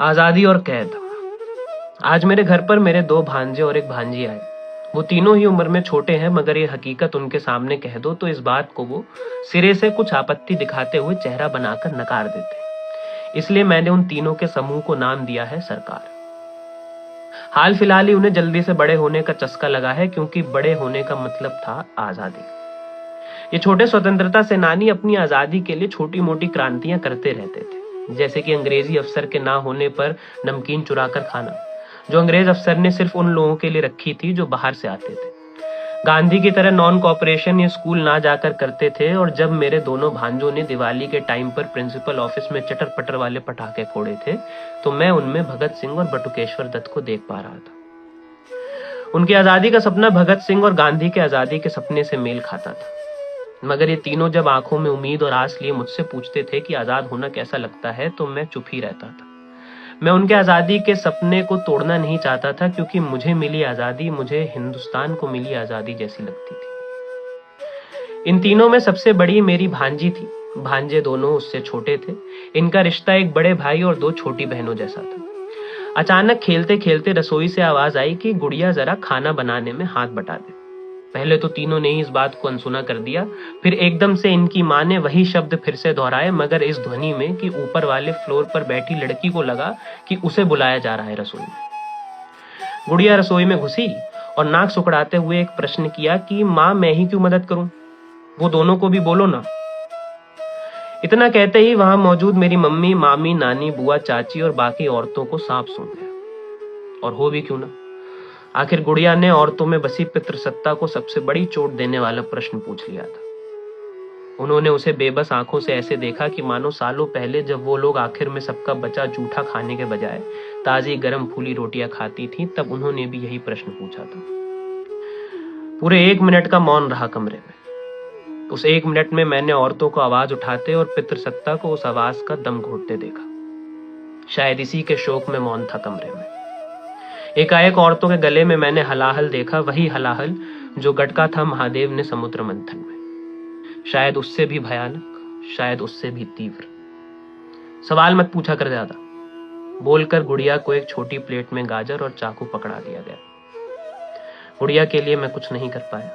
आजादी और कैद। आज मेरे घर पर मेरे 2 भांजे और एक भांजी आए। वो तीनों ही उम्र में छोटे हैं, मगर ये हकीकत उनके सामने कह दो तो इस बात को वो सिरे से कुछ आपत्ति दिखाते हुए चेहरा बनाकर नकार देते। इसलिए मैंने उन तीनों के समूह को नाम दिया है सरकार। हाल फिलहाल ही उन्हें जल्दी से बड़े होने का चस्का लगा है, क्योंकि बड़े होने का मतलब था आजादी। ये छोटे स्वतंत्रता सेनानी अपनी आजादी के लिए छोटी मोटी क्रांतियां करते रहते थे, जैसे कि अंग्रेजी अफसर के ना होने पर नमकीन चुराकर खाना, जो अंग्रेज अफसर ने सिर्फ उन लोगों के लिए रखी थी जो बाहर से आते थे। गांधी की तरह नॉन कॉपरेशन ये स्कूल ना जाकर करते थे। और जब मेरे दोनों भांजों ने दिवाली के टाइम पर प्रिंसिपल ऑफिस में चटर पटर वाले पटाखे फोड़े थे, तो मैं उनमें भगत सिंह और बटुकेश्वर दत्त को देख पा रहा था। उनकी आजादी का सपना भगत सिंह और गांधी के आजादी के सपने से मेल खाता था। मगर ये तीनों जब आंखों में उम्मीद और आस लिए मुझसे पूछते थे कि आजाद होना कैसा लगता है, तो मैं चुप ही रहता था। मैं उनके आजादी के सपने को तोड़ना नहीं चाहता था, क्योंकि मुझे मिली आजादी मुझे हिंदुस्तान को मिली आजादी जैसी लगती थी। इन तीनों में सबसे बड़ी मेरी भांजी थी। भांजे दोनों उससे छोटे थे। इनका रिश्ता एक बड़े भाई और 2 छोटी बहनों जैसा था। अचानक खेलते खेलते रसोई से आवाज आई कि गुड़िया जरा खाना बनाने में हाथ बटा दे। पहले तो तीनों ने ही इस बात को अनसुना कर दिया, फिर एकदम से इनकी माँ ने वही शब्द फिर से दोहराए, मगर इस ध्वनि में कि ऊपर वाले फ्लोर पर बैठी लड़की को लगा कि उसे बुलाया जा रहा है रसोई में। गुड़िया रसोई में घुसी और नाक सुकड़ाते हुए एक प्रश्न किया कि माँ, मैं ही क्यों मदद करूं? वो दोनों को भी बोलो ना। इतना कहते ही वहां मौजूद मेरी मम्मी, मामी, नानी, बुआ, चाची और बाकी औरतों को सांप सूंघ गया। और हो भी क्यों ना, आखिर गुड़िया ने औरतों में बसी पितृसत्ता को सबसे बड़ी चोट देने वाला प्रश्न पूछ लिया था। उन्होंने उसे बेबस आंखों से ऐसे देखा कि मानो सालों पहले जब वो लोग आखिर में सबका बचा जूठा खाने के बजाय ताजी गर्म फूली रोटियां खाती थी, तब उन्होंने भी यही प्रश्न पूछा था। पूरे 1 मिनट का मौन रहा कमरे में। उस 1 मिनट में मैंने औरतों को आवाज उठाते और पितृसत्ता को उस आवाज का दम घोटते देखा। शायद इसी के शोक में मौन था कमरे में। एकाएक औरतों के गले में मैंने हलाहल देखा, वही हलाहल जो गटका था महादेव ने समुद्र मंथन में। शायद उससे भी भयानक, शायद उससे भी तीव्र। सवाल मत पूछा कर ज्यादा, बोलकर गुड़िया को एक छोटी प्लेट में गाजर और चाकू पकड़ा दिया गया। गुड़िया के लिए मैं कुछ नहीं कर पाया।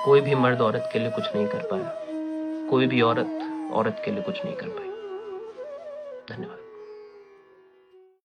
कोई भी मर्द औरत के लिए कुछ नहीं कर पाया। कोई भी औरत औरत के लिए कुछ नहीं कर पाई। धन्यवाद।